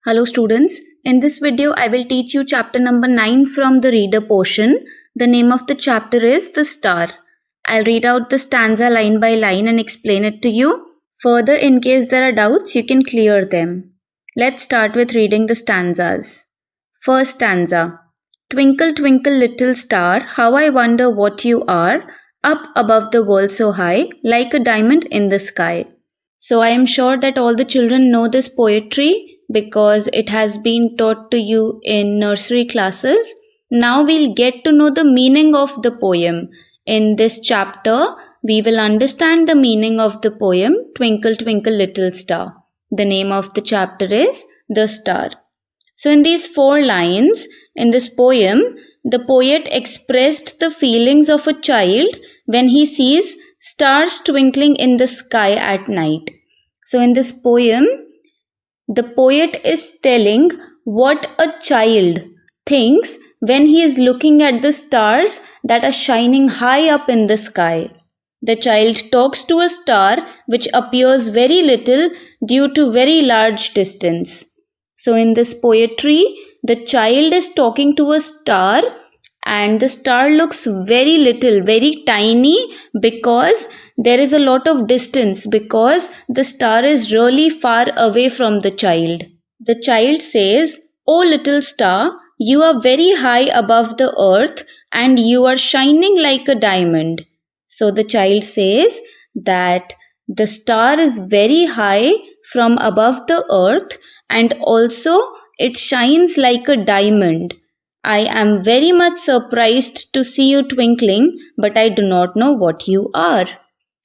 Hello students, in this video I will teach you chapter number 9 from the reader portion. The name of the chapter is The Star. I'll read out the stanza line by line and explain it to you. Further, in case there are doubts, you can clear them. Let's start with reading the stanzas. First stanza. Twinkle, twinkle, little star, how I wonder what you are, up above the world so high, like a diamond in the sky. So I am sure that all the children know this poetry because it has been taught to you in nursery classes. Now we'll get to know the meaning of the poem. In this chapter, we will understand the meaning of the poem Twinkle, Twinkle, Little Star. The name of the chapter is The Star. So in these 4 lines in this poem, the poet expressed the feelings of a child when he sees stars twinkling in the sky at night. So in this poem, the poet is telling what a child thinks when he is looking at the stars that are shining high up in the sky. The child talks to a star which appears very little due to very large distance. So in this poetry, the child is talking to a star and the star looks very little, very tiny because there is a lot of distance because the star is really far away from the child. The child says, "Oh little star, you are very high above the earth and you are shining like a diamond." So the child says that the star is very high from above the earth and also it shines like a diamond. I am very much surprised to see you twinkling, but I do not know what you are.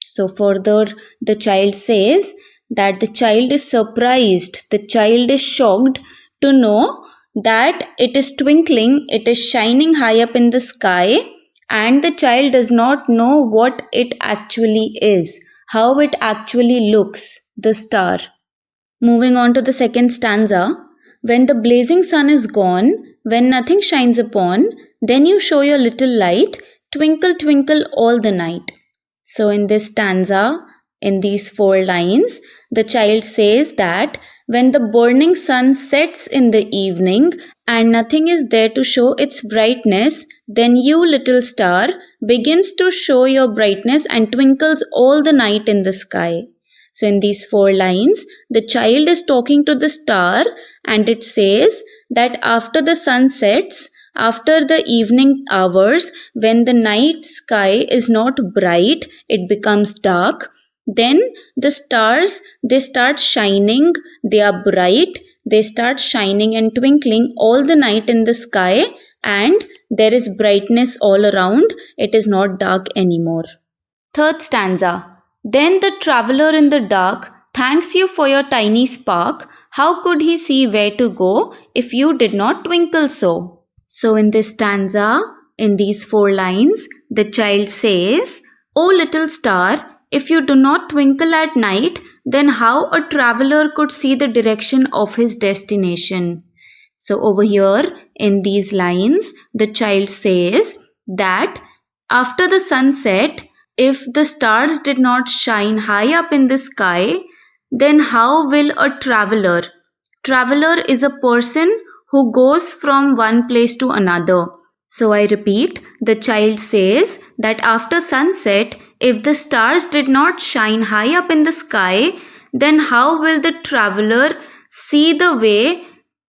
So further, the child says that the child is surprised, the child is shocked to know that it is twinkling, it is shining high up in the sky, and the child does not know what it actually is, how it actually looks, the star. Moving on to the second stanza. When the blazing sun is gone, when nothing shines upon, then you show your little light, twinkle, twinkle all the night. So in this stanza, in these 4 lines, the child says that when the burning sun sets in the evening and nothing is there to show its brightness, then you, little star, begins to show your brightness and twinkles all the night in the sky. So in these 4 lines, the child is talking to the star and it says that after the sun sets, after the evening hours, when the night sky is not bright, it becomes dark, then the stars, they start shining, they are bright, they start shining and twinkling all the night in the sky and there is brightness all around, it is not dark anymore. Third stanza. Then the traveler in the dark thanks you for your tiny spark. How could he see where to go if you did not twinkle so? So in this stanza, in these 4 lines, the child says, "Oh little star, if you do not twinkle at night, then how a traveler could see the direction of his destination?" So over here in these lines, the child says that after the sunset, if the stars did not shine high up in the sky, then how will a traveler? Traveler is a person who goes from one place to another. So I repeat, the child says that after sunset, if the stars did not shine high up in the sky, then how will the traveler see the way,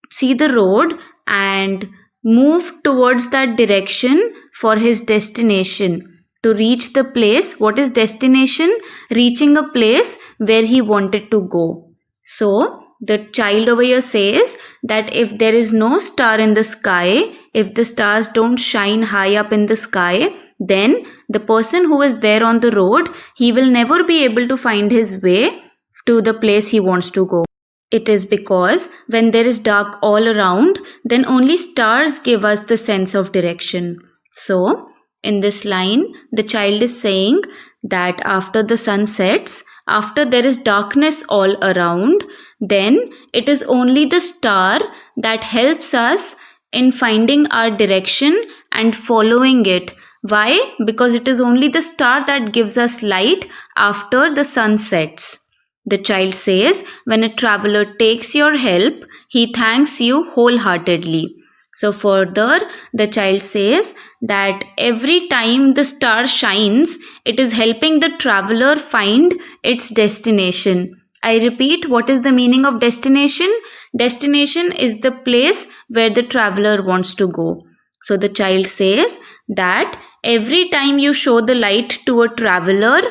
see the road and move towards that direction for his destination? To reach the place, what is destination? Reaching a place where he wanted to go. So, the child over here says that if there is no star in the sky, if the stars don't shine high up in the sky, then the person who is there on the road, he will never be able to find his way to the place he wants to go. It is because when there is dark all around, then only stars give us the sense of direction. So, in this line, the child is saying that after the sun sets, after there is darkness all around, then it is only the star that helps us in finding our direction and following it. Why? Because it is only the star that gives us light after the sun sets. The child says, when a traveler takes your help, he thanks you wholeheartedly. So further, the child says that every time the star shines, it is helping the traveler find its destination. I repeat, what is the meaning of destination? Destination is the place where the traveler wants to go. So the child says that every time you show the light to a traveler,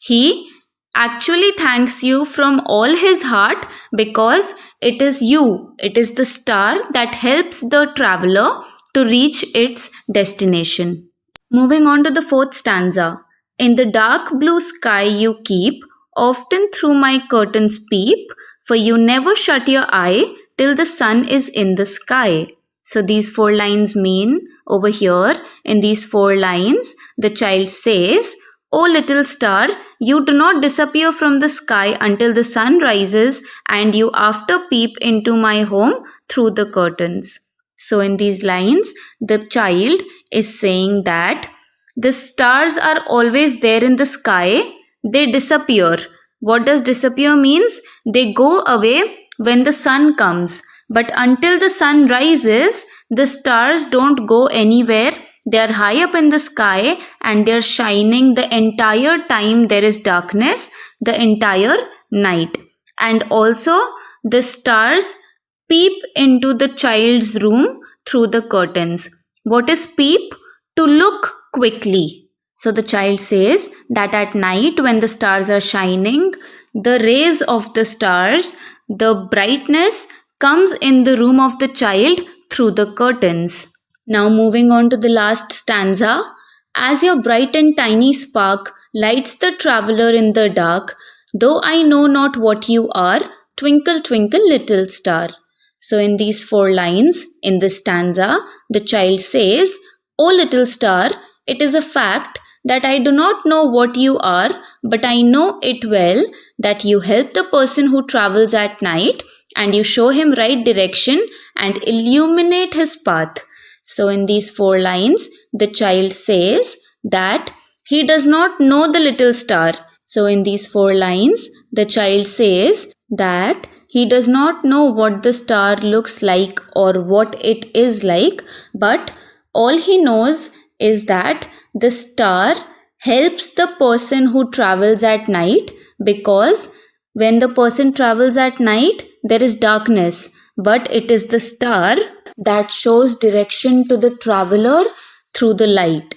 he actually thanks you from all his heart because it is you, it is the star that helps the traveler to reach its destination. Moving on to the fourth stanza. In the dark blue sky you keep, often through my curtains peep, for you never shut your eye till the sun is in the sky. So these 4 lines mean, over here in these 4 lines, the child says, "O little star, you do not disappear from the sky until the sun rises and you after peep into my home through the curtains." So in these lines, the child is saying that the stars are always there in the sky, they disappear. What does disappear means? They go away when the sun comes. But until the sun rises, the stars don't go anywhere. They are high up in the sky and they are shining the entire time there is darkness, the entire night. And also the stars peep into the child's room through the curtains. What is peep? To look quickly. So the child says that at night when the stars are shining, the rays of the stars, the brightness comes in the room of the child through the curtains. Now moving on to the last stanza. As your bright and tiny spark lights the traveler in the dark, though I know not what you are, twinkle, twinkle, little star. So in these 4 lines, in this stanza, the child says, "O little star, it is a fact that I do not know what you are, but I know it well that you help the person who travels at night and you show him right direction and illuminate his path." So in these 4 lines, the child says that he does not know the little star. So in these 4 lines, the child says that he does not know what the star looks like or what it is like, but all he knows is that the star helps the person who travels at night, because when the person travels at night, there is darkness, but it is the star that shows direction to the traveler through the light.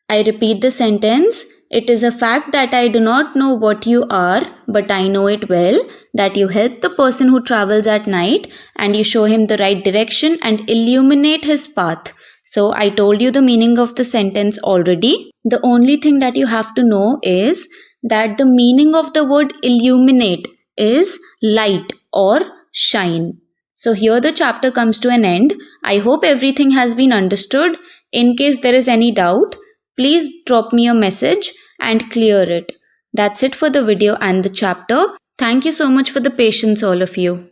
I repeat the sentence. It is a fact that I do not know what you are, but I know it well, that you help the person who travels at night and you show him the right direction and illuminate his path. So I told you the meaning of the sentence already. The only thing that you have to know is that the meaning of the word illuminate is light or shine. So here the chapter comes to an end. I hope everything has been understood. In case there is any doubt, please drop me a message and clear it. That's it for the video and the chapter. Thank you so much for the patience, all of you.